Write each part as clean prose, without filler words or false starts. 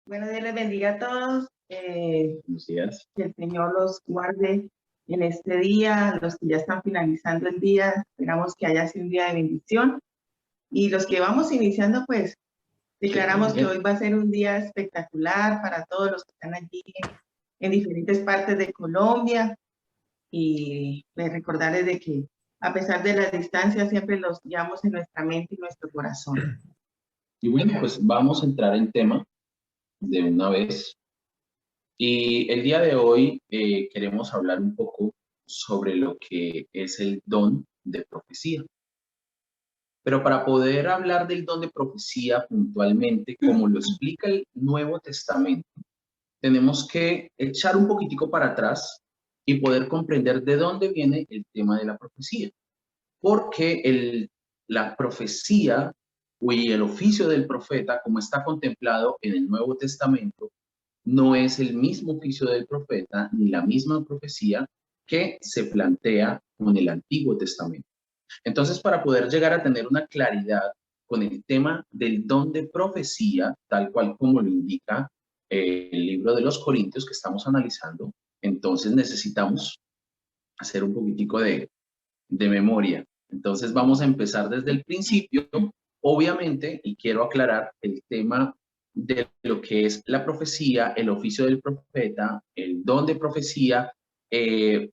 Bueno, Dios les bendiga a todos. Buenos días. Que el Señor los guarde en este día. Los que ya están finalizando el día, esperamos que haya sido un día de bendición. Y los que vamos iniciando, pues declaramos que hoy va a ser un día espectacular para todos los que están allí en diferentes partes de Colombia. Y les recordarles de que a pesar de la distancia, siempre los llevamos en nuestra mente y nuestro corazón. Y bueno, pues vamos a entrar en tema de una vez. Y el día de hoy queremos hablar un poco sobre lo que es el don de profecía. Pero para poder hablar del don de profecía puntualmente, como lo explica el Nuevo Testamento, tenemos que echar un poquitico para atrás y poder comprender de dónde viene el tema de la profecía. Porque la profecía y el oficio del profeta, como está contemplado en el Nuevo Testamento, no es el mismo oficio del profeta ni la misma profecía que se plantea con el Antiguo Testamento. Entonces, para poder llegar a tener una claridad con el tema del don de profecía, tal cual como lo indica el libro de los Corintios que estamos analizando, entonces necesitamos hacer un poquitico de memoria. Entonces vamos a empezar desde el principio, obviamente, y quiero aclarar el tema de lo que es la profecía, el oficio del profeta, el don de profecía,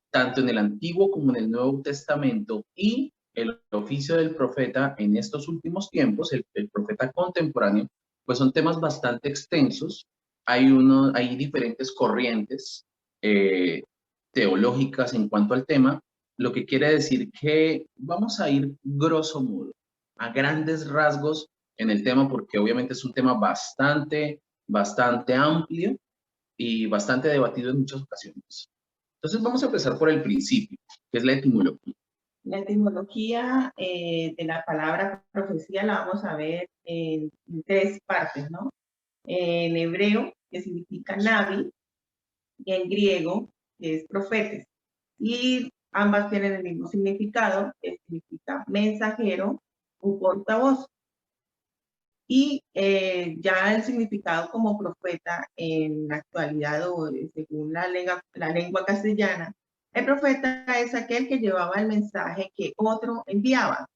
tanto en el Antiguo como en el Nuevo Testamento, y el oficio del profeta en estos últimos tiempos, el profeta contemporáneo, pues son temas bastante extensos. Hay diferentes corrientes teológicas en cuanto al tema, lo que quiere decir que vamos a ir grosso modo, a grandes rasgos en el tema, porque obviamente es un tema bastante amplio y bastante debatido en muchas ocasiones. Entonces vamos a empezar por el principio, que es la etimología. La etimología de la palabra profecía la vamos a ver en tres partes, ¿no? En hebreo, que significa navi, y en griego, que es profetes. Y ambas tienen el mismo significado, que significa mensajero o portavoz. Y ya el significado como profeta en la actualidad o según la lengua castellana, el profeta es aquel que llevaba el mensaje que otro enviaba.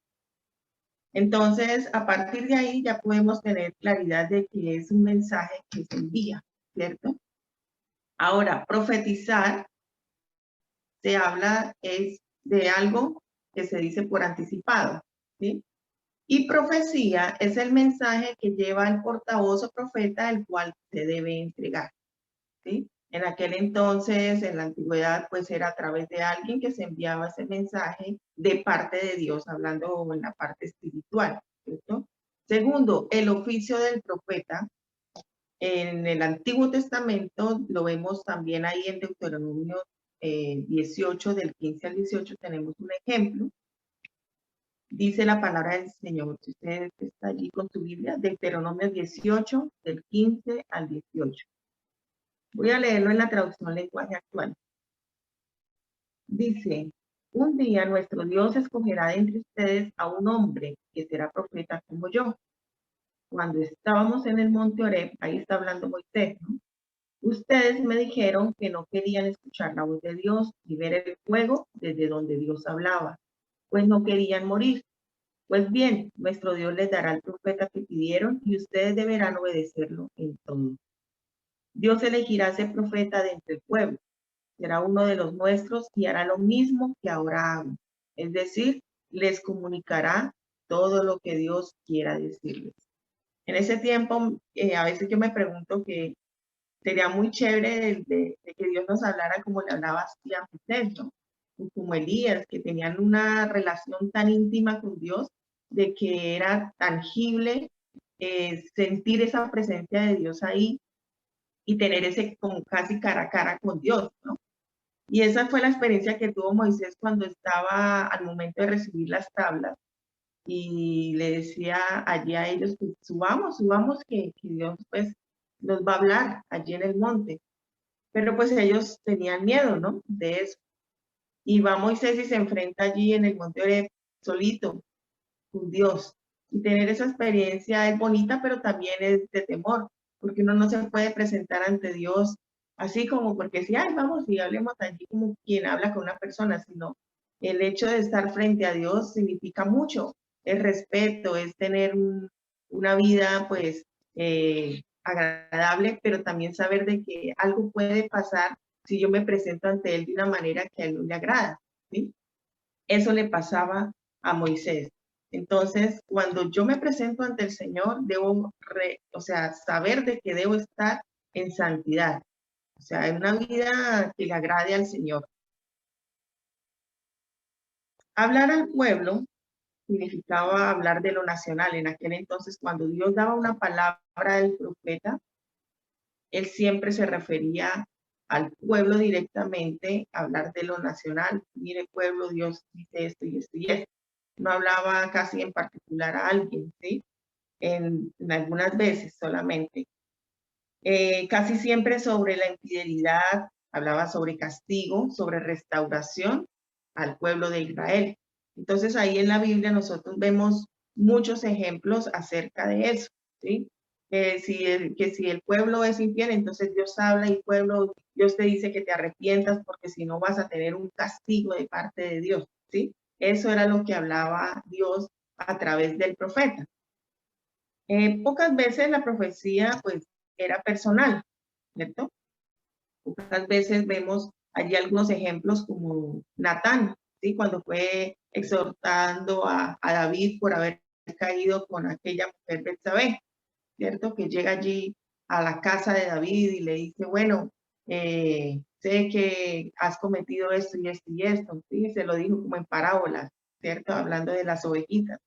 Entonces, a partir de ahí ya podemos tener claridad de que es un mensaje que se envía, ¿cierto? Ahora, profetizar se habla es de algo que se dice por anticipado, ¿sí? Y profecía es el mensaje que lleva el portavoz o profeta el cual se debe entregar, ¿sí? En aquel entonces, en la antigüedad, pues era a través de alguien que se enviaba ese mensaje de parte de Dios, hablando en la parte espiritual, ¿cierto? Segundo, el oficio del profeta. En el Antiguo Testamento lo vemos también ahí en Deuteronomio 18, del 15 al 18, tenemos un ejemplo. Dice la palabra del Señor, si usted está allí con su Biblia, Deuteronomio 18, del 15 al 18. Voy a leerlo en la traducción lenguaje actual. Dice, un día nuestro Dios escogerá de entre ustedes a un hombre que será profeta como yo. Cuando estábamos en el monte Oreb, ahí está hablando Moisés, ¿no? Ustedes me dijeron que no querían escuchar la voz de Dios y ver el fuego desde donde Dios hablaba, pues no querían morir. Pues bien, nuestro Dios les dará el profeta que pidieron y ustedes deberán obedecerlo en todo. Dios elegirá a ese profeta de entre el pueblo. Será uno de los nuestros y hará lo mismo que ahora hago. Es decir, les comunicará todo lo que Dios quiera decirles. En ese tiempo, a veces yo me pregunto que sería muy chévere de que Dios nos hablara como le hablaba a Moisés, ¿no? Como Elías, que tenían una relación tan íntima con Dios, de que era tangible sentir esa presencia de Dios ahí y tener ese como casi cara a cara con Dios, ¿no? Y esa fue la experiencia que tuvo Moisés cuando estaba al momento de recibir las tablas y le decía allí a ellos, pues subamos que Dios pues nos va a hablar allí en el monte. Pero pues ellos tenían miedo, ¿no? De eso. Y va Moisés y se enfrenta allí en el monte Oreb solito con Dios. Y tener esa experiencia es bonita, pero también es de temor, porque uno no se puede presentar ante Dios así como porque si, ay, vamos y hablemos allí como quien habla con una persona, sino el hecho de estar frente a Dios significa mucho, es respeto, es tener una vida pues agradable, pero también saber de que algo puede pasar si yo me presento ante Él de una manera que a Él no le agrada, ¿sí? Eso le pasaba a Moisés. Entonces, cuando yo me presento ante el Señor, debo, saber de que debo estar en santidad, o sea, en una vida que le agrade al Señor. Hablar al pueblo significaba hablar de lo nacional. En aquel entonces, cuando Dios daba una palabra al profeta, él siempre se refería al pueblo directamente, hablar de lo nacional. Mire, pueblo, Dios dice esto y esto y esto. No hablaba casi en particular a alguien, ¿sí? En algunas veces solamente. Casi siempre sobre la infidelidad, hablaba sobre castigo, sobre restauración al pueblo de Israel. Entonces ahí en la Biblia nosotros vemos muchos ejemplos acerca de eso, ¿sí? Que si el pueblo es infiel, entonces Dios habla y pueblo, Dios te dice que te arrepientas porque si no vas a tener un castigo de parte de Dios, ¿sí? Eso era lo que hablaba Dios a través del profeta. Pocas veces la profecía pues era personal, ¿cierto? Pocas veces vemos allí algunos ejemplos como Natán, ¿sí? Cuando fue exhortando a David por haber caído con aquella mujer Betsabé, ¿cierto? Que llega allí a la casa de David y le dice, bueno, sé que has cometido esto y esto y esto, ¿sí? Se lo dijo como en parábolas, ¿cierto? Hablando de las ovejitas.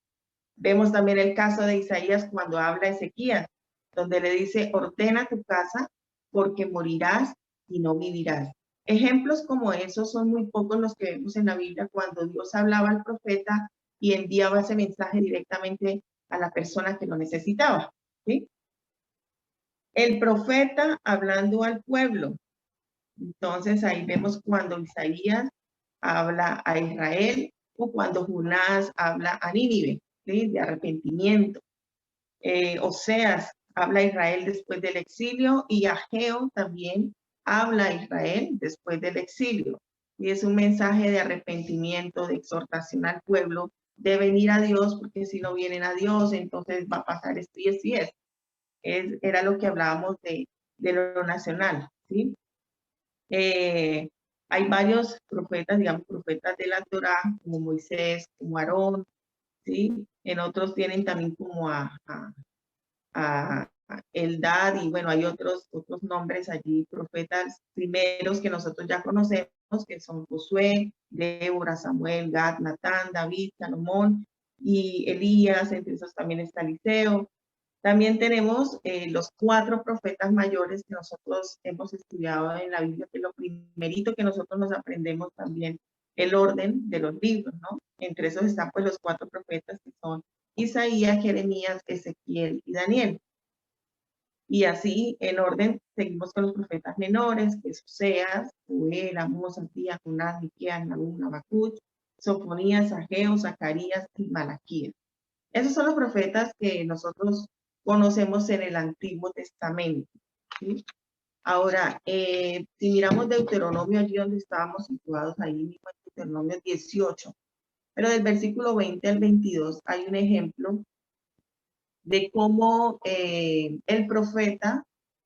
Vemos también el caso de Isaías cuando habla Ezequías, donde le dice, ordena tu casa porque morirás y no vivirás. Ejemplos como esos son muy pocos los que vemos en la Biblia cuando Dios hablaba al profeta y enviaba ese mensaje directamente a la persona que lo necesitaba, ¿sí? El profeta hablando al pueblo. Entonces ahí vemos cuando Isaías habla a Israel o cuando Jonás habla a Nínive, ¿sí? De arrepentimiento. Oseas habla a Israel después del exilio y Ageo también habla a Israel después del exilio. Y es un mensaje de arrepentimiento, de exhortación al pueblo, de venir a Dios, porque si no vienen a Dios, entonces va a pasar esto y esto y esto. Era lo que hablábamos de lo nacional, ¿sí? Hay varios profetas, digamos, profetas de la Torá, como Moisés, como Aarón, ¿sí? En otros tienen también como a Eldad y bueno, hay otros nombres allí, profetas primeros que nosotros ya conocemos, que son Josué, Débora, Samuel, Gad, Natán, David, Salomón y Elías, entre esos también está Eliseo. También tenemos los 4 profetas mayores que nosotros hemos estudiado en la Biblia, que es lo primerito que nosotros nos aprendemos también, el orden de los libros, ¿no? Entre esos están pues los 4 profetas que son Isaías, Jeremías, Ezequiel y Daniel. Y así, en orden, seguimos con los profetas menores, que es Oseas, Joel, Amós, Abdías, Jonás, Miqueas, Nahum, Habacuc, Sofonías, Ageo, Zacarías y Malaquías. Esos son los profetas que nosotros conocemos en el Antiguo Testamento, ¿sí? Ahora, si miramos Deuteronomio, allí donde estábamos situados, ahí mismo en Deuteronomio 18, pero del versículo 20 al 22 hay un ejemplo de cómo el profeta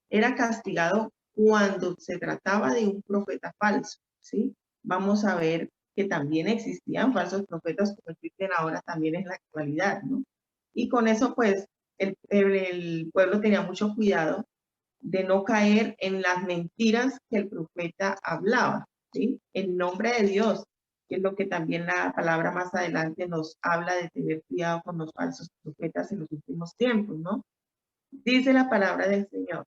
era castigado cuando se trataba de un profeta falso, ¿sí? Vamos a ver que también existían falsos profetas como existen ahora también en la actualidad, ¿no? Y con eso, pues, el pueblo tenía mucho cuidado de no caer en las mentiras que el profeta hablaba, ¿sí? En nombre de Dios, que es lo que también la palabra más adelante nos habla de tener cuidado con los falsos profetas en los últimos tiempos, ¿no? Dice la palabra del Señor.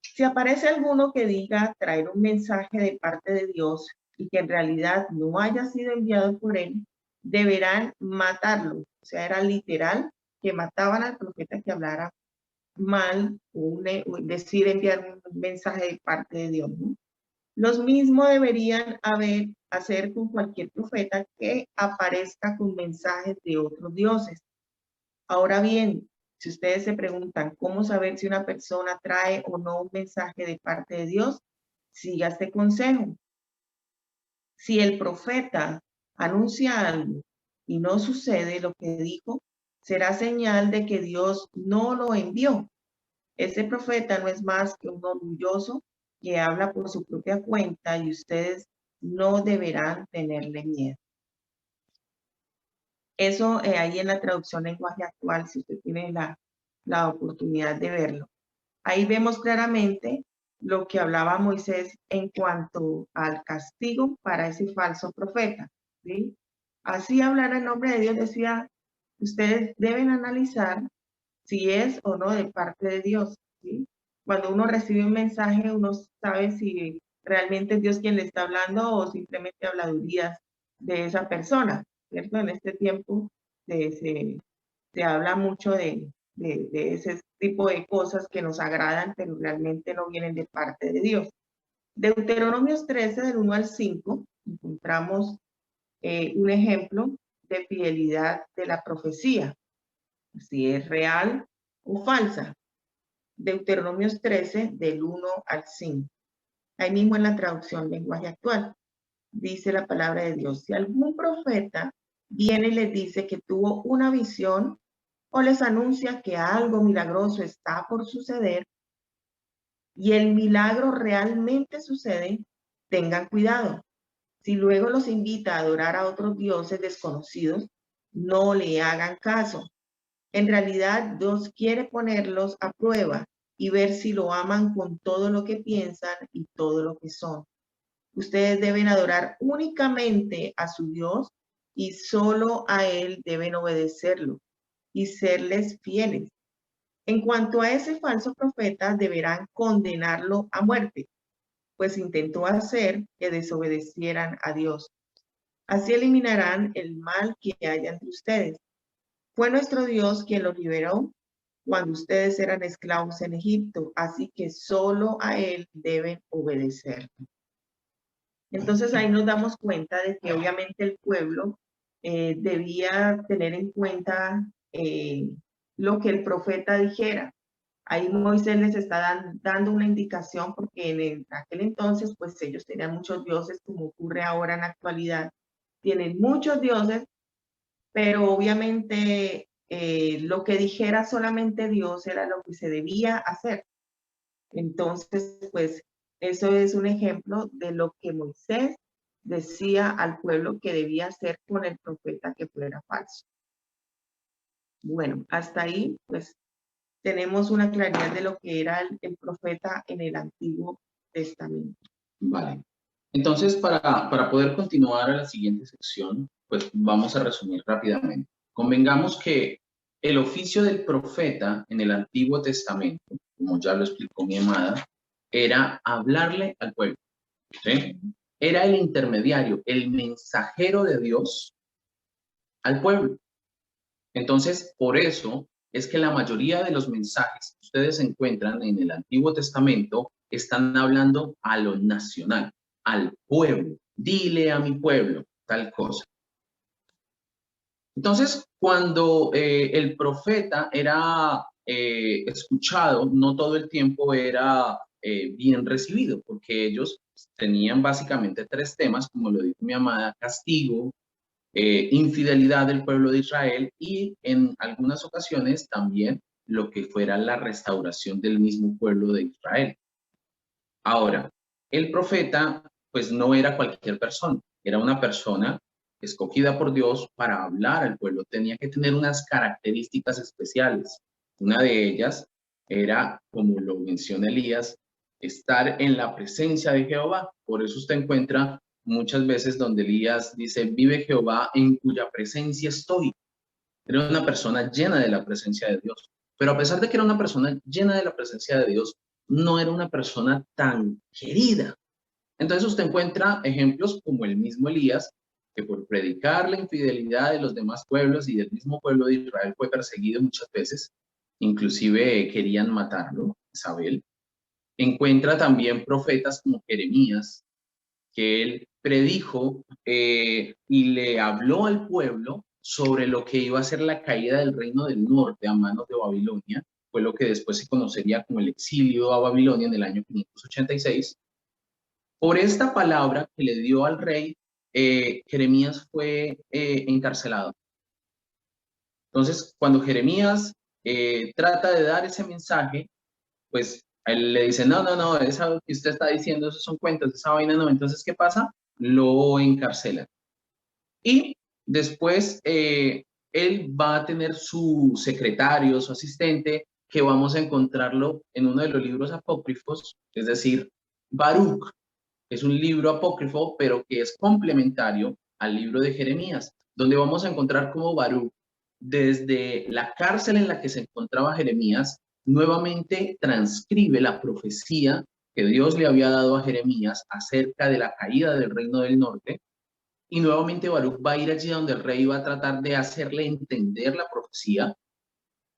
Si aparece alguno que diga traer un mensaje de parte de Dios y que en realidad no haya sido enviado por él, deberán matarlo. O sea, era literal que mataban al profeta que hablara mal o decir enviar un mensaje de parte de Dios, ¿no? Los mismos deberían hacer con cualquier profeta que aparezca con mensajes de otros dioses. Ahora bien, Si ustedes se preguntan cómo saber si una persona trae o no un mensaje de parte de Dios, siga este consejo. Si el profeta anuncia algo y no sucede lo que dijo, será señal de que Dios no lo envió. Ese profeta no es más que un orgulloso que habla por su propia cuenta y ustedes no deberán tenerle miedo. Eso ahí en la traducción lenguaje actual, si usted tiene la oportunidad de verlo. Ahí vemos claramente lo que hablaba Moisés en cuanto al castigo para ese falso profeta, ¿sí? Así hablar en nombre de Dios decía, ustedes deben analizar si es o no de parte de Dios, ¿sí? Cuando uno recibe un mensaje, uno sabe si realmente es Dios quien le está hablando o simplemente habladurías de esa persona, ¿cierto? En este tiempo se habla mucho de ese tipo de cosas que nos agradan, pero realmente no vienen de parte de Dios. Deuteronomios 13, del 1 al 5, encontramos un ejemplo de fidelidad de la profecía, si es real o falsa. Deuteronomios 13, del 1 al 5. Ahí mismo en la traducción lenguaje actual, dice la palabra de Dios. Si algún profeta viene y les dice que tuvo una visión o les anuncia que algo milagroso está por suceder y el milagro realmente sucede, tengan cuidado. Si luego los invita a adorar a otros dioses desconocidos, no le hagan caso. En realidad, Dios quiere ponerlos a prueba y ver si lo aman con todo lo que piensan y todo lo que son. Ustedes deben adorar únicamente a su Dios y solo a Él deben obedecerlo y serles fieles. En cuanto a ese falso profeta, deberán condenarlo a muerte, pues intentó hacer que desobedecieran a Dios. Así eliminarán el mal que haya entre ustedes. Fue nuestro Dios quien los liberó cuando ustedes eran esclavos en Egipto, así que solo a Él deben obedecer. Entonces ahí nos damos cuenta de que obviamente el pueblo debía tener en cuenta lo que el profeta dijera. Ahí Moisés les está dando una indicación porque en aquel entonces pues ellos tenían muchos dioses como ocurre ahora en la actualidad. Tienen muchos dioses, pero obviamente lo que dijera solamente Dios era lo que se debía hacer. Entonces pues eso es un ejemplo de lo que Moisés decía al pueblo que debía hacer con el profeta que fuera falso. Bueno, hasta ahí pues tenemos una claridad de lo que era el profeta en el Antiguo Testamento. Vale. Entonces, para poder continuar a la siguiente sección, pues vamos a resumir rápidamente. Convengamos que el oficio del profeta en el Antiguo Testamento, como ya lo explicó mi amada, era hablarle al pueblo, ¿sí? Era el intermediario, el mensajero de Dios al pueblo. Entonces, por eso es que la mayoría de los mensajes que ustedes encuentran en el Antiguo Testamento están hablando a lo nacional, al pueblo. Dile a mi pueblo tal cosa. Entonces, cuando el profeta era escuchado, no todo el tiempo era bien recibido, porque ellos tenían básicamente tres temas, como lo dijo mi amada: castigo, infidelidad del pueblo de Israel y en algunas ocasiones también lo que fuera la restauración del mismo pueblo de Israel. Ahora, el profeta pues no era cualquier persona, era una persona escogida por Dios para hablar al pueblo, tenía que tener unas características especiales. Una de ellas era, como lo menciona Elías, estar en la presencia de Jehová. Por eso usted encuentra muchas veces donde Elías dice: vive Jehová en cuya presencia estoy. Era una persona llena de la presencia de Dios. Pero a pesar de que era una persona llena de la presencia de Dios, no era una persona tan querida. Entonces usted encuentra ejemplos como el mismo Elías, que por predicar la infidelidad de los demás pueblos y del mismo pueblo de Israel fue perseguido muchas veces, inclusive querían matarlo, Isabel. Encuentra también profetas como Jeremías, que él predijo y le habló al pueblo sobre lo que iba a ser la caída del reino del norte a manos de Babilonia. Fue lo que después se conocería como el exilio a Babilonia en el año 586. Por esta palabra que le dio al rey, Jeremías fue encarcelado. Entonces, cuando Jeremías trata de dar ese mensaje, pues él le dice, no, esa que usted está diciendo, esos son cuentos, esa vaina no. Entonces, ¿qué pasa? Lo encarcelan. Y después él va a tener su secretario, su asistente, que vamos a encontrarlo en uno de los libros apócrifos, es decir, Baruch. Es un libro apócrifo, pero que es complementario al libro de Jeremías, donde vamos a encontrar cómo Baruch, desde la cárcel en la que se encontraba Jeremías, nuevamente transcribe la profecía que Dios le había dado a Jeremías acerca de la caída del reino del norte. Y nuevamente Baruch va a ir allí donde el rey va a tratar de hacerle entender la profecía.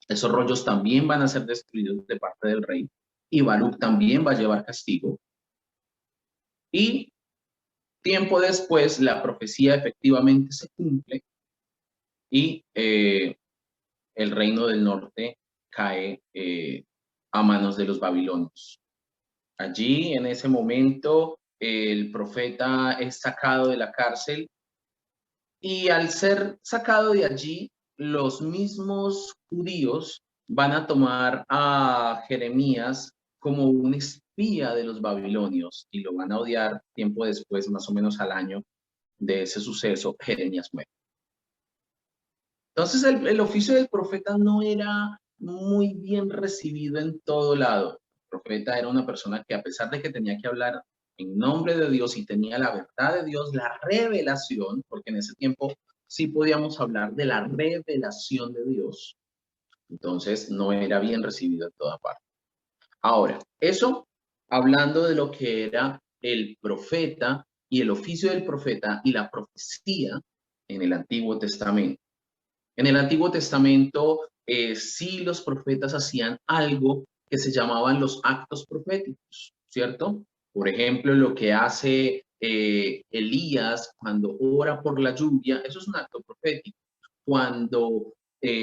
Esos rollos también van a ser destruidos de parte del rey. Y Baruch también va a llevar castigo. Y tiempo después, la profecía efectivamente se cumple y el reino del norte cae a manos de los babilonios. Allí, en ese momento, el profeta es sacado de la cárcel y al ser sacado de allí, los mismos judíos van a tomar a Jeremías como un espía de los babilonios y lo van a odiar. Tiempo después, más o menos al año de ese suceso, Jeremías muere. Entonces el oficio del profeta no era muy bien recibido en todo lado. El profeta era una persona que, a pesar de que tenía que hablar en nombre de Dios y tenía la verdad de Dios, la revelación, porque en ese tiempo sí podíamos hablar de la revelación de Dios, entonces no era bien recibido en toda parte. Ahora, eso hablando de lo que era el profeta y el oficio del profeta y la profecía en el Antiguo Testamento. En el Antiguo Testamento, sí, los profetas hacían algo que se llamaban los actos proféticos, ¿cierto? Por ejemplo, lo que hace Elías cuando ora por la lluvia, eso es un acto profético. Cuando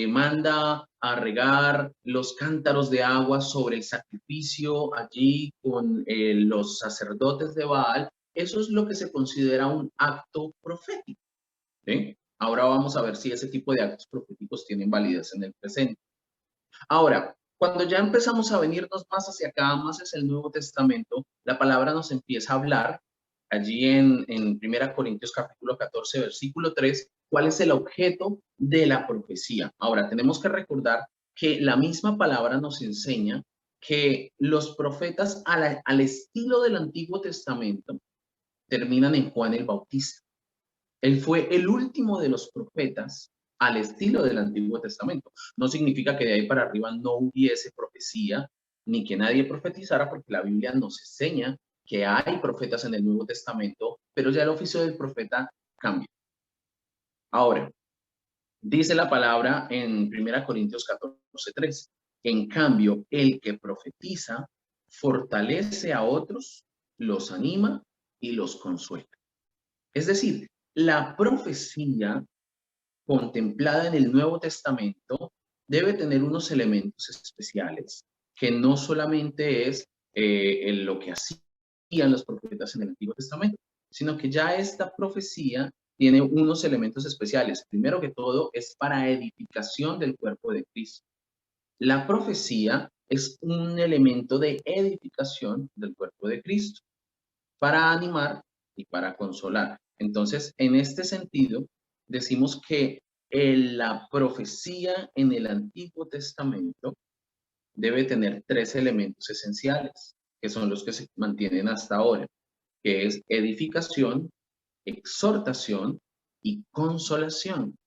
manda a regar los cántaros de agua sobre el sacrificio allí con los sacerdotes de Baal, eso es lo que se considera un acto profético, ¿sí? Ahora vamos a ver si ese tipo de actos proféticos tienen validez en el presente. Ahora, cuando ya empezamos a venirnos más hacia acá, más hacia el Nuevo Testamento, la palabra nos empieza a hablar allí en 1 Corintios capítulo 14, versículo 3, cuál es el objeto de la profecía. Ahora, tenemos que recordar que la misma palabra nos enseña que los profetas al estilo del Antiguo Testamento terminan en Juan el Bautista. Él fue el último de los profetas al estilo del Antiguo Testamento. No significa que de ahí para arriba no hubiese profecía, ni que nadie profetizara, porque la Biblia nos enseña que hay profetas en el Nuevo Testamento, pero ya el oficio del profeta cambia. Ahora, dice la palabra en 1 Corintios 14:3. En cambio, el que profetiza fortalece a otros, los anima y los consuela. Es decir, la profecía contemplada en el Nuevo Testamento debe tener unos elementos especiales, que no solamente es en lo que hacían los profetas en el Antiguo Testamento, sino que ya esta profecía tiene unos elementos especiales. Primero que todo, es para edificación del cuerpo de Cristo. La profecía es un elemento de edificación del cuerpo de Cristo, para animar y para consolar. Entonces, en este sentido, decimos que la profecía en el Antiguo Testamento debe tener tres elementos esenciales, que son los que se mantienen hasta ahora, que es edificación, exhortación y consolación.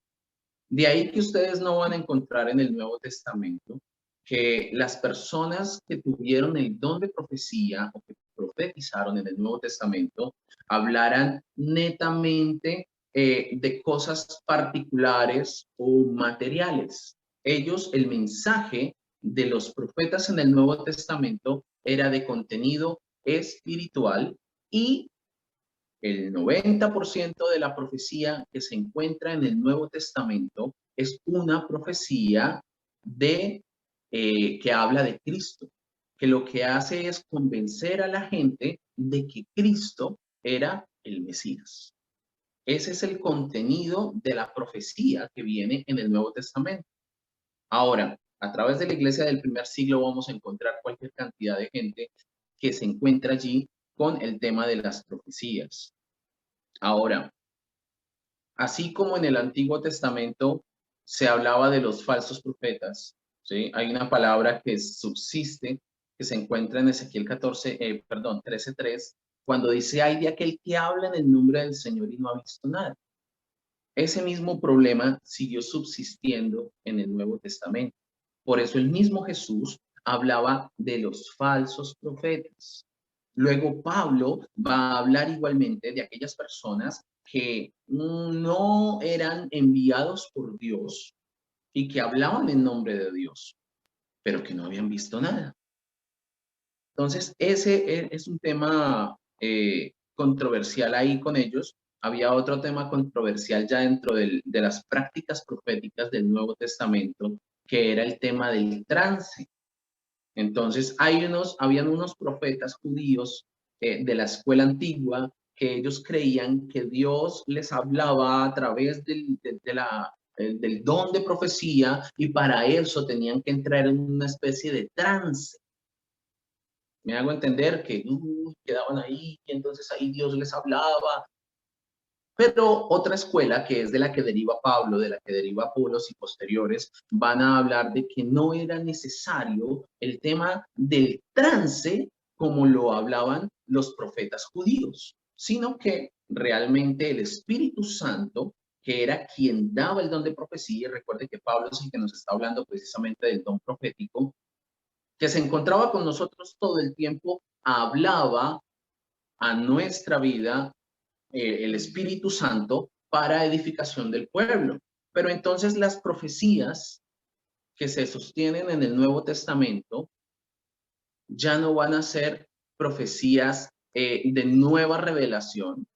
De ahí que ustedes no van a encontrar en el Nuevo Testamento que las personas que tuvieron el don de profecía o que profetizaron en el Nuevo Testamento hablaran netamente de cosas particulares o materiales. Ellos, el mensaje de los profetas en el Nuevo Testamento era de contenido espiritual y el 90% de la profecía que se encuentra en el Nuevo Testamento es una profecía que habla de Cristo, que lo que hace es convencer a la gente de que Cristo era el Mesías. Ese es el contenido de la profecía que viene en el Nuevo Testamento. Ahora, a través de la iglesia del primer siglo vamos a encontrar cualquier cantidad de gente que se encuentra allí con el tema de las profecías. Ahora, así como en el Antiguo Testamento se hablaba de los falsos profetas, ¿sí? Hay una palabra que subsiste, que se encuentra en Ezequiel 13:3, cuando dice, hay de aquel que habla en el nombre del Señor y no ha visto nada. Ese mismo problema siguió subsistiendo en el Nuevo Testamento. Por eso el mismo Jesús hablaba de los falsos profetas. Luego Pablo va a hablar igualmente de aquellas personas que no eran enviados por Dios y que hablaban en nombre de Dios, pero que no habían visto nada. Entonces, ese es un tema controversial ahí con ellos. Había otro tema controversial ya dentro de las prácticas proféticas del Nuevo Testamento, que era el tema del trance. Entonces, habían unos profetas judíos de la escuela antigua que ellos creían que Dios les hablaba a través del don de profecía, y para eso tenían que entrar en una especie de trance. Me hago entender que quedaban ahí y entonces ahí Dios les hablaba. Pero otra escuela, que es de la que deriva Pablo, de la que deriva Apolos y posteriores, van a hablar de que no era necesario el tema del trance como lo hablaban los profetas judíos, sino que realmente el Espíritu Santo, que era quien daba el don de profecía, y recuerde que Pablo es el que nos está hablando precisamente del don profético, que se encontraba con nosotros todo el tiempo, hablaba a nuestra vida el Espíritu Santo para edificación del pueblo. Pero entonces las profecías que se sostienen en el Nuevo Testamento ya no van a ser profecías de nueva revelación,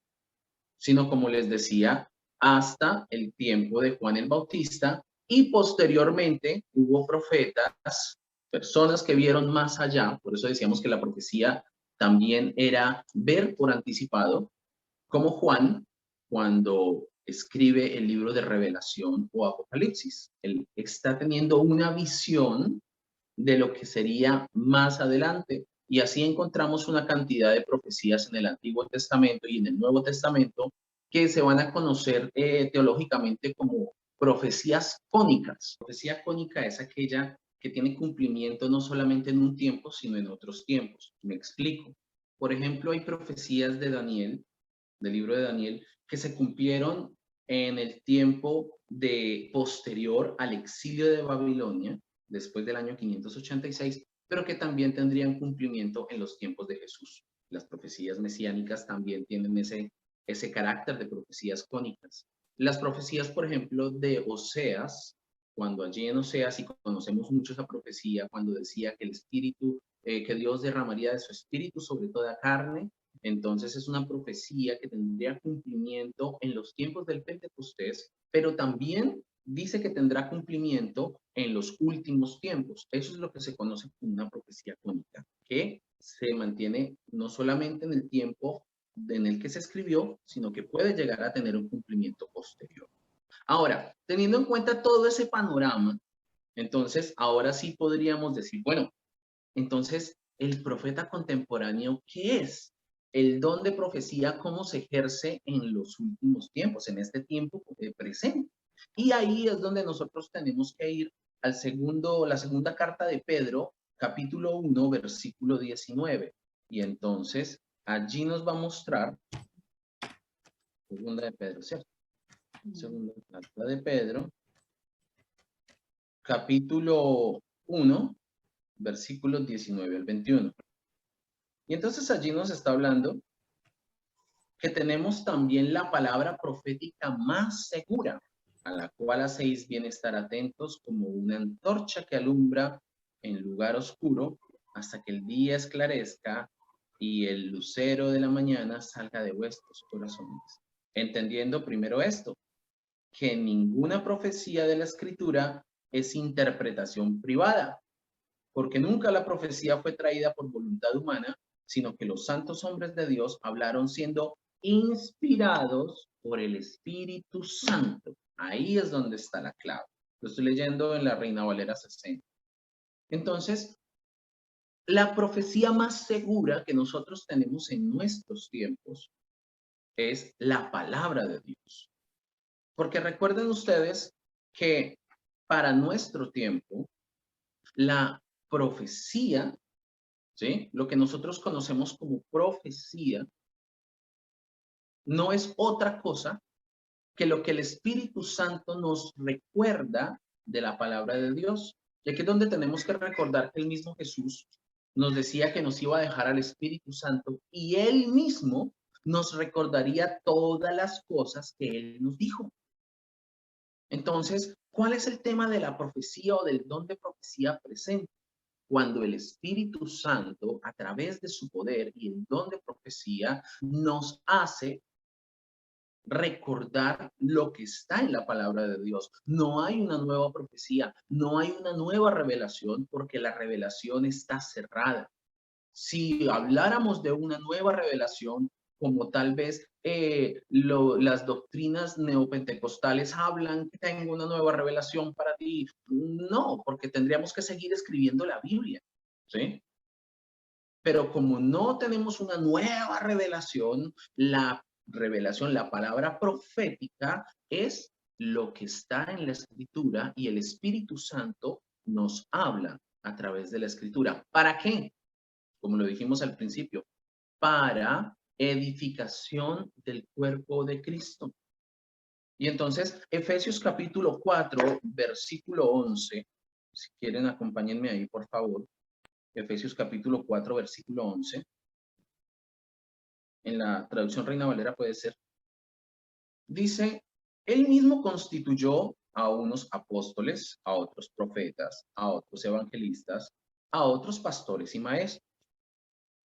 sino, como les decía, hasta el tiempo de Juan el Bautista, y posteriormente hubo profetas, personas que vieron más allá. Por eso decíamos que la profecía también era ver por anticipado, como Juan, cuando escribe el libro de Revelación o Apocalipsis. Él está teniendo una visión de lo que sería más adelante. Y así encontramos una cantidad de profecías en el Antiguo Testamento y en el Nuevo Testamento que se van a conocer teológicamente como profecías cónicas. Profecía cónica es aquella que tiene cumplimiento no solamente en un tiempo, sino en otros tiempos. Me explico. Por ejemplo, hay profecías de Daniel, del libro de Daniel, que se cumplieron en el tiempo posterior al exilio de Babilonia, después del año 586, pero que también tendrían cumplimiento en los tiempos de Jesús. Las profecías mesiánicas también tienen ese carácter de profecías cónicas. Las profecías, por ejemplo, de Oseas, cuando allí en Oseas, y conocemos mucho esa profecía, cuando decía que el Espíritu, que Dios derramaría de su Espíritu sobre toda carne, entonces es una profecía que tendría cumplimiento en los tiempos del Pentecostés, pero también dice que tendrá cumplimiento en los últimos tiempos. Eso es lo que se conoce como una profecía cónica, que se mantiene no solamente en el tiempo en el que se escribió, sino que puede llegar a tener un cumplimiento posterior. Ahora, teniendo en cuenta todo ese panorama, entonces ahora sí podríamos decir, bueno, entonces el profeta contemporáneo, ¿qué es? El don de profecía, ¿cómo se ejerce en los últimos tiempos, en este tiempo presente? Y ahí es donde nosotros tenemos que ir la segunda carta de Pedro, capítulo 1, versículo 19. Y entonces allí nos va a mostrar, segunda de Pedro, ¿cierto? Segunda carta de Pedro, capítulo 1, versículos 19 al 21. Y entonces allí nos está hablando que tenemos también la palabra profética más segura, a la cual hacéis bien estar atentos como una antorcha que alumbra en lugar oscuro hasta que el día esclarezca y el lucero de la mañana salga de vuestros corazones. Entendiendo primero esto, que ninguna profecía de la Escritura es interpretación privada, porque nunca la profecía fue traída por voluntad humana, sino que los santos hombres de Dios hablaron siendo inspirados por el Espíritu Santo. Ahí es donde está la clave. Lo estoy leyendo en la Reina Valera 60. Entonces, la profecía más segura que nosotros tenemos en nuestros tiempos es la palabra de Dios. Porque recuerden ustedes que para nuestro tiempo, la profecía, ¿sí? Lo que nosotros conocemos como profecía, no es otra cosa que lo que el Espíritu Santo nos recuerda de la palabra de Dios. Y aquí es donde tenemos que recordar que el mismo Jesús nos decía que nos iba a dejar al Espíritu Santo y él mismo nos recordaría todas las cosas que él nos dijo. Entonces, ¿cuál es el tema de la profecía o del don de profecía presente? Cuando el Espíritu Santo, a través de su poder y el don de profecía, nos hace recordar lo que está en la palabra de Dios. No hay una nueva profecía, no hay una nueva revelación, porque la revelación está cerrada. Si habláramos de una nueva revelación, como tal vez las doctrinas neopentecostales hablan que tengo una nueva revelación para ti, no, porque tendríamos que seguir escribiendo la Biblia, ¿sí? Pero como no tenemos una nueva revelación, la palabra profética es lo que está en la Escritura y el Espíritu Santo nos habla a través de la Escritura. ¿Para qué? Como lo dijimos al principio, para edificación del cuerpo de Cristo. Y entonces, Efesios capítulo 4, versículo 11, si quieren acompáñenme ahí, por favor. Efesios capítulo 4, versículo 11. En la traducción Reina Valera puede ser. Dice, él mismo constituyó a unos apóstoles, a otros profetas, a otros evangelistas, a otros pastores y maestros,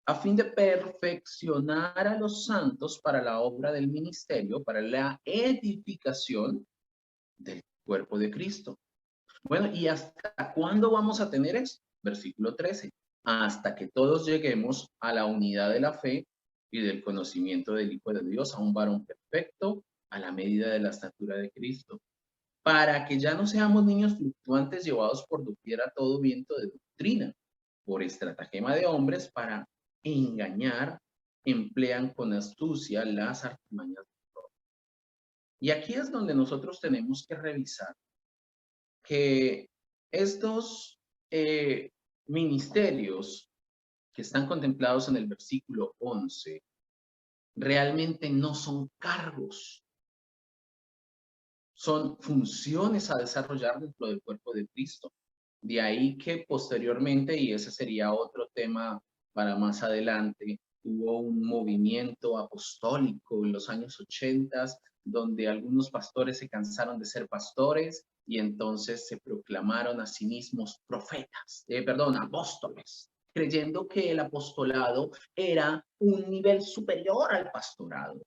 a fin de perfeccionar a los santos para la obra del ministerio, para la edificación del cuerpo de Cristo. Bueno, ¿y hasta cuándo vamos a tener eso? Versículo 13. Hasta que todos lleguemos a la unidad de la fe y del conocimiento del Hijo de Dios, a un varón perfecto, a la medida de la estatura de Cristo, para que ya no seamos niños fluctuantes llevados por doquier a todo viento de doctrina, por estratagema de hombres para engañar, emplean con astucia las artimañas del error. Y aquí es donde nosotros tenemos que revisar que estos ministerios que están contemplados en el versículo 11 realmente no son cargos, son funciones a desarrollar dentro del cuerpo de Cristo. De ahí que posteriormente, y ese sería otro tema para más adelante, hubo un movimiento apostólico en los años 80, donde algunos pastores se cansaron de ser pastores y entonces se proclamaron a sí mismos profetas, apóstoles, creyendo que el apostolado era un nivel superior al pastorado.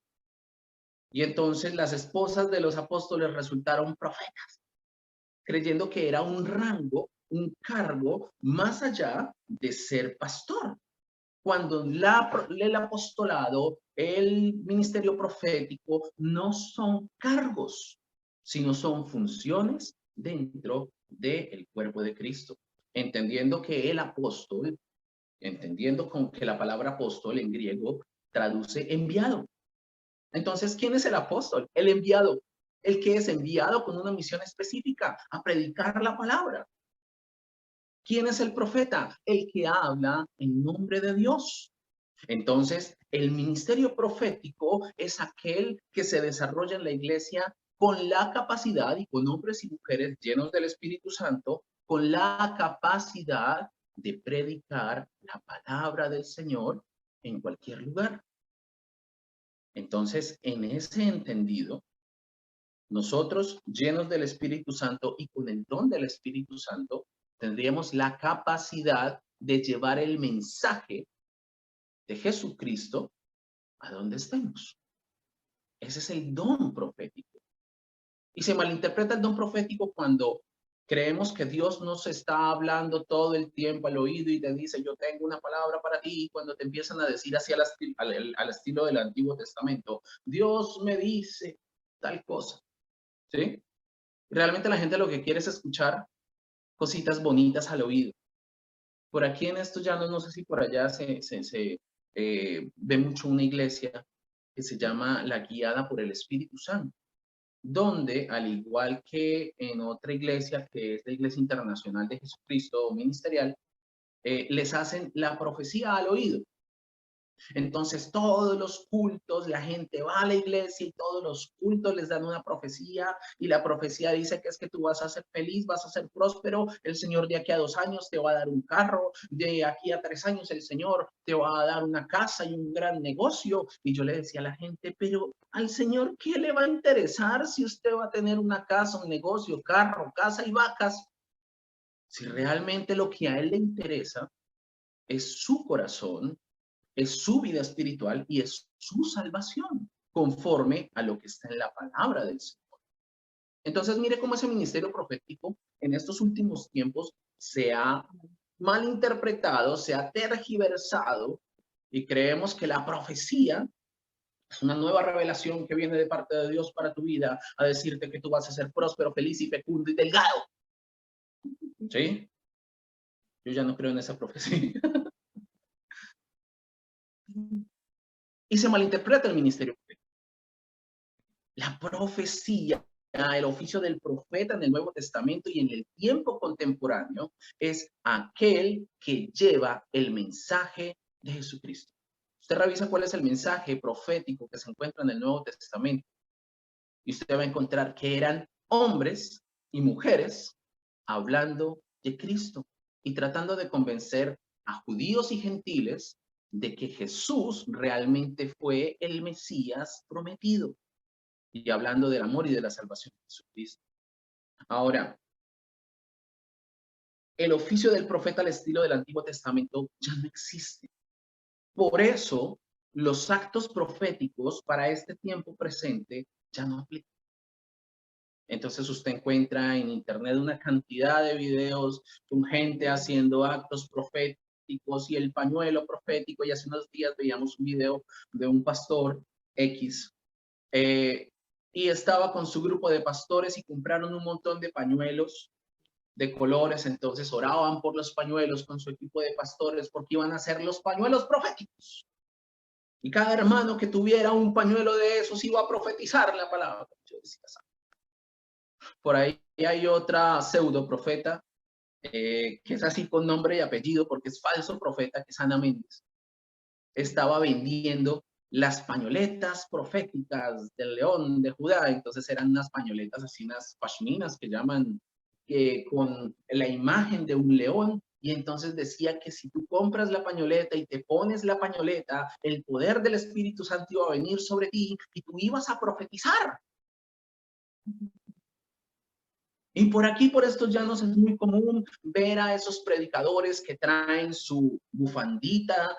Y entonces las esposas de los apóstoles resultaron profetas, creyendo que era un rango, un cargo más allá de ser pastor. Cuando el apostolado, el ministerio profético no son cargos, sino son funciones dentro del cuerpo de Cristo. Entendiendo que el apóstol, entendiendo que la palabra apóstol en griego traduce enviado. Entonces, ¿quién es el apóstol? El enviado, el que es enviado con una misión específica a predicar la palabra. ¿Quién es el profeta? El que habla en nombre de Dios. Entonces, el ministerio profético es aquel que se desarrolla en la iglesia con la capacidad y con hombres y mujeres llenos del Espíritu Santo, con la capacidad de predicar la palabra del Señor en cualquier lugar. Entonces, en ese entendido, nosotros llenos del Espíritu Santo y con el don del Espíritu Santo, tendríamos la capacidad de llevar el mensaje de Jesucristo a donde estemos. Ese es el don profético. Y se malinterpreta el don profético cuando creemos que Dios nos está hablando todo el tiempo al oído y te dice, yo tengo una palabra para ti, y cuando te empiezan a decir así al estilo del Antiguo Testamento, Dios me dice tal cosa, ¿sí? Realmente la gente lo que quiere es escuchar cositas bonitas al oído. Por aquí en estos llanos, no sé si por allá se ve mucho una iglesia que se llama La Guiada por el Espíritu Santo, donde, al igual que en otra iglesia, que es la Iglesia Internacional de Jesucristo Ministerial, les hacen la profecía al oído. Entonces, todos los cultos, la gente va a la iglesia y todos los cultos les dan una profecía y la profecía dice que es que tú vas a ser feliz, vas a ser próspero, el Señor de aquí a 2 años te va a dar un carro, de aquí a 3 años el Señor te va a dar una casa y un gran negocio. Y yo le decía a la gente, pero al Señor, ¿qué le va a interesar si usted va a tener una casa, un negocio, carro, casa y vacas? Si realmente lo que a Él le interesa es su corazón, es su vida espiritual y es su salvación, conforme a lo que está en la palabra del Señor. Entonces, mire cómo ese ministerio profético en estos últimos tiempos se ha malinterpretado, se ha tergiversado y creemos que la profecía es una nueva revelación que viene de parte de Dios para tu vida a decirte que tú vas a ser próspero, feliz y fecundo y delgado. ¿Sí? Yo ya no creo en esa profecía. Y se malinterpreta el ministerio profético. La profecía, el oficio del profeta en el Nuevo Testamento y en el tiempo contemporáneo es aquel que lleva el mensaje de Jesucristo. Usted revisa cuál es el mensaje profético que se encuentra en el Nuevo Testamento y usted va a encontrar que eran hombres y mujeres hablando de Cristo y tratando de convencer a judíos y gentiles de que Jesús realmente fue el Mesías prometido, y hablando del amor y de la salvación de Jesucristo. Ahora, el oficio del profeta al estilo del Antiguo Testamento ya no existe. Por eso, los actos proféticos para este tiempo presente ya no aplican. Entonces usted encuentra en internet una cantidad de videos con gente haciendo actos proféticos y el pañuelo profético, y hace unos días veíamos un video de un pastor X, y estaba con su grupo de pastores y compraron un montón de pañuelos de colores. Entonces oraban por los pañuelos con su equipo de pastores porque iban a ser los pañuelos proféticos. Y cada hermano que tuviera un pañuelo de esos iba a profetizar la palabra. Yo decía, por ahí hay otra pseudo profeta que es así con nombre y apellido porque es falso profeta, que es Ana Méndez. Estaba vendiendo las pañoletas proféticas del león de Judá. Entonces eran unas pañoletas así, unas pashminas que llaman, con la imagen de un león. Y entonces decía que si tú compras la pañoleta y te pones la pañoleta, el poder del Espíritu Santo iba a venir sobre ti y tú ibas a profetizar. Y por aquí, por estos llanos, es muy común ver a esos predicadores que traen su bufandita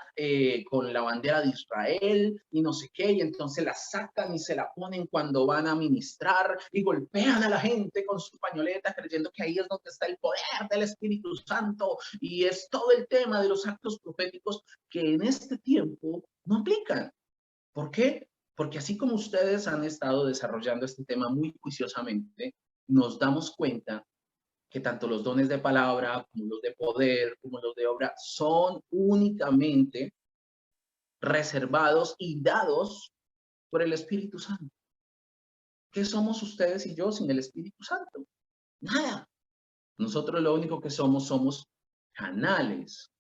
con la bandera de Israel y no sé qué, y entonces la sacan y se la ponen cuando van a ministrar y golpean a la gente con su pañoleta creyendo que ahí es donde está el poder del Espíritu Santo. Y es todo el tema de los actos proféticos que en este tiempo no aplican. ¿Por qué? Porque así como ustedes han estado desarrollando este tema muy juiciosamente, nos damos cuenta que tanto los dones de palabra, como los de poder, como los de obra, son únicamente reservados y dados por el Espíritu Santo. ¿Qué somos ustedes y yo sin el Espíritu Santo? Nada. Nosotros lo único que somos canales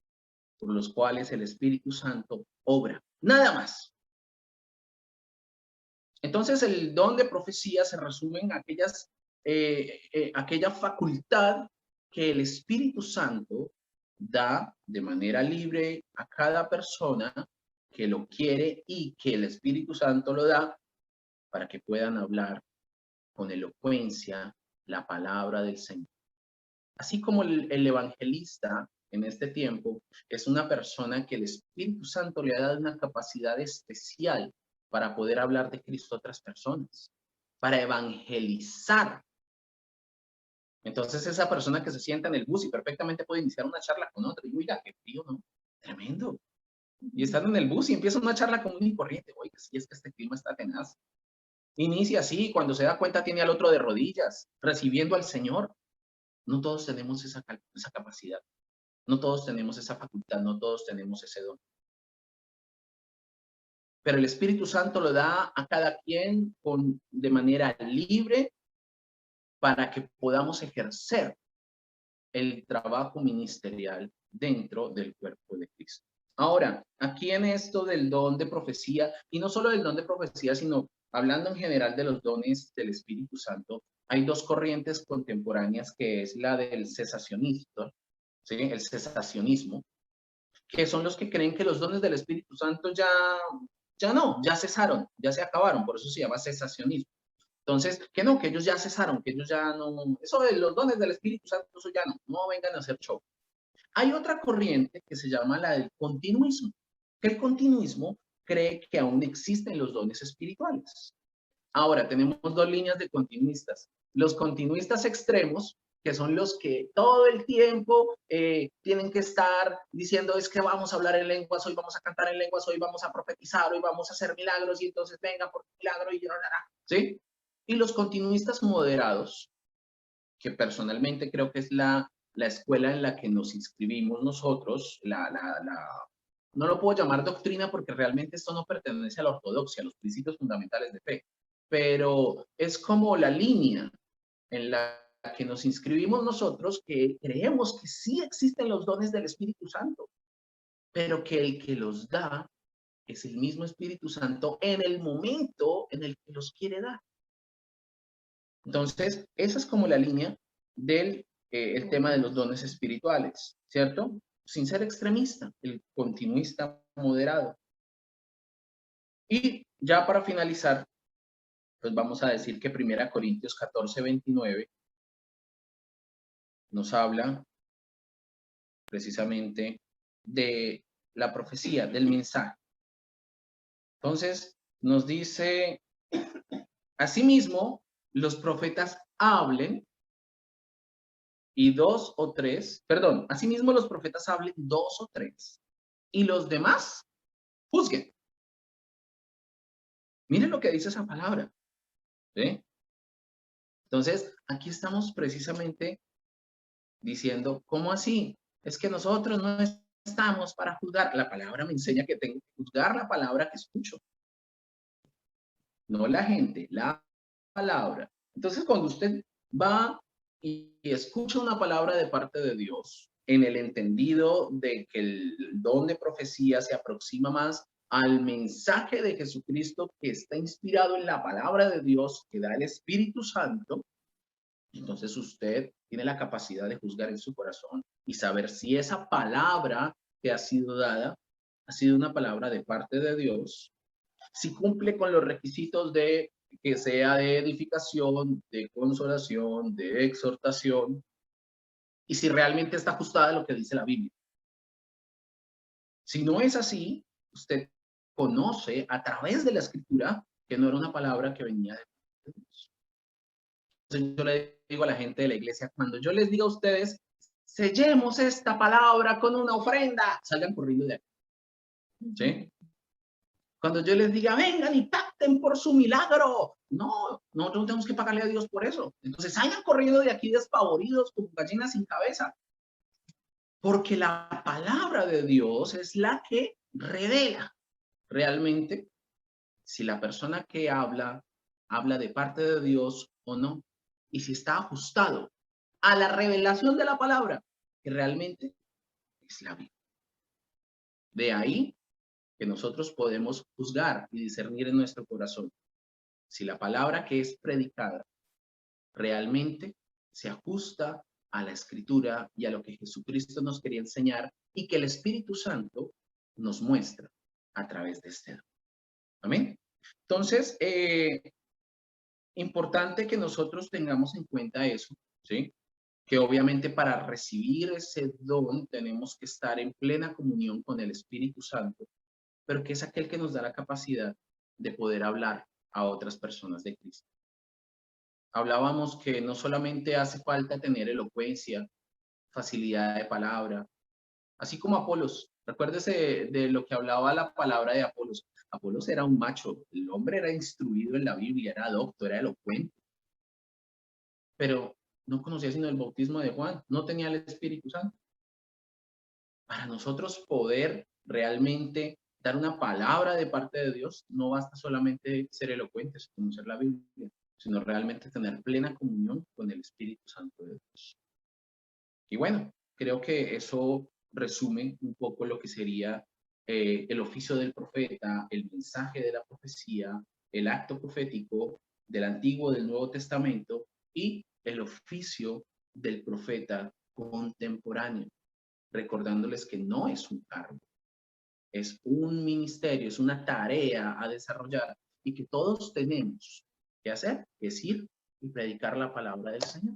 por los cuales el Espíritu Santo obra. Nada más. Entonces, el don de profecía se resume en aquella facultad que el Espíritu Santo da de manera libre a cada persona que lo quiere, y que el Espíritu Santo lo da para que puedan hablar con elocuencia la palabra del Señor. Así como el evangelista en este tiempo es una persona que el Espíritu Santo le ha dado una capacidad especial para poder hablar de Cristo a otras personas, para evangelizar. Entonces esa persona que se sienta en el bus y perfectamente puede iniciar una charla con otra, y oiga, qué frío, ¿no? Tremendo. Y están en el bus y empieza una charla común y corriente, oiga, si es que este clima está tenaz. Inicia así, cuando se da cuenta tiene al otro de rodillas, recibiendo al Señor. No todos tenemos esa capacidad, no todos tenemos esa facultad, no todos tenemos ese don. Pero el Espíritu Santo lo da a cada quien de manera libre para que podamos ejercer el trabajo ministerial dentro del cuerpo de Cristo. Ahora, aquí en esto del don de profecía, y no solo del don de profecía, sino hablando en general de los dones del Espíritu Santo, hay dos corrientes contemporáneas, que es la del cesacionista, ¿sí? El cesacionismo, que son los que creen que los dones del Espíritu Santo ya cesaron, ya se acabaron, por eso se llama cesacionismo. Entonces, que no, que ellos ya cesaron, que ellos ya no, eso de los dones del Espíritu Santo, eso ya no vengan a hacer show. Hay otra corriente que se llama la del continuismo, que el continuismo cree que aún existen los dones espirituales. Ahora, tenemos dos líneas de continuistas. Los continuistas extremos, que son los que todo el tiempo tienen que estar diciendo es que vamos a hablar en lenguas, hoy vamos a cantar en lenguas, hoy vamos a profetizar, hoy vamos a hacer milagros, y entonces venga por milagro y ¿sí? Y los continuistas moderados, que personalmente creo que es la escuela en la que nos inscribimos nosotros, no lo puedo llamar doctrina porque realmente esto no pertenece a la ortodoxia, a los principios fundamentales de fe, pero es como la línea en la que nos inscribimos nosotros, que creemos que sí existen los dones del Espíritu Santo, pero que el que los da es el mismo Espíritu Santo en el momento en el que los quiere dar. Entonces, esa es como la línea del el tema de los dones espirituales, ¿cierto? Sin ser extremista, el continuista moderado. Y ya para finalizar, pues vamos a decir que 1 Corintios 14:29 nos habla precisamente de la profecía, del mensaje. Entonces, nos dice, asimismo, los profetas hablen y dos o tres, perdón, asimismo los profetas hablen dos o tres, y los demás juzguen. Miren lo que dice esa palabra, ¿sí? Entonces, aquí estamos precisamente diciendo, ¿cómo así? Es que nosotros no estamos para juzgar. La palabra me enseña que tengo que juzgar la palabra que escucho. No la gente, la palabra. Entonces, cuando usted va y escucha una palabra de parte de Dios, en el entendido de que el don de profecía se aproxima más al mensaje de Jesucristo, que está inspirado en la palabra de Dios que da el Espíritu Santo, entonces usted tiene la capacidad de juzgar en su corazón y saber si esa palabra que ha sido dada ha sido una palabra de parte de Dios, si cumple con los requisitos de que sea de edificación, de consolación, de exhortación, y si realmente está ajustada a lo que dice la Biblia. Si no es así, usted conoce a través de la Escritura que no era una palabra que venía de Dios. Entonces yo le digo a la gente de la iglesia, cuando yo les diga a ustedes, sellemos esta palabra con una ofrenda, salgan corriendo de aquí. ¿Sí? Cuando yo les diga, vengan y pacten por su milagro. No, nosotros no tenemos que pagarle a Dios por eso. Entonces salgan corriendo de aquí despavoridos como gallinas sin cabeza. Porque la palabra de Dios es la que revela realmente si la persona que habla de parte de Dios o no. Y si está ajustado a la revelación de la palabra, que realmente es la Biblia. De ahí que nosotros podemos juzgar y discernir en nuestro corazón si la palabra que es predicada realmente se ajusta a la Escritura y a lo que Jesucristo nos quería enseñar y que el Espíritu Santo nos muestra a través de este don. Amén. Entonces, importante que nosotros tengamos en cuenta eso, ¿sí? que obviamente para recibir ese don tenemos que estar en plena comunión con el Espíritu Santo, pero que es aquel que nos da la capacidad de poder hablar a otras personas de Cristo. Hablábamos que no solamente hace falta tener elocuencia, facilidad de palabra, así como Apolos. Recuérdese de lo que hablaba la palabra de Apolos. Apolos era un macho, el hombre era instruido en la Biblia, era docto, era elocuente, pero no conocía sino el bautismo de Juan, no tenía el Espíritu Santo. Para nosotros poder realmente dar una palabra de parte de Dios, no basta solamente ser elocuentes, conocer la Biblia, sino realmente tener plena comunión con el Espíritu Santo de Dios. Y bueno, creo que eso resume un poco lo que sería el oficio del profeta, el mensaje de la profecía, el acto profético del Antiguo y del Nuevo Testamento y el oficio del profeta contemporáneo, recordándoles que no es un cargo, es un ministerio, es una tarea a desarrollar y que todos tenemos que hacer, es ir y predicar la palabra del Señor.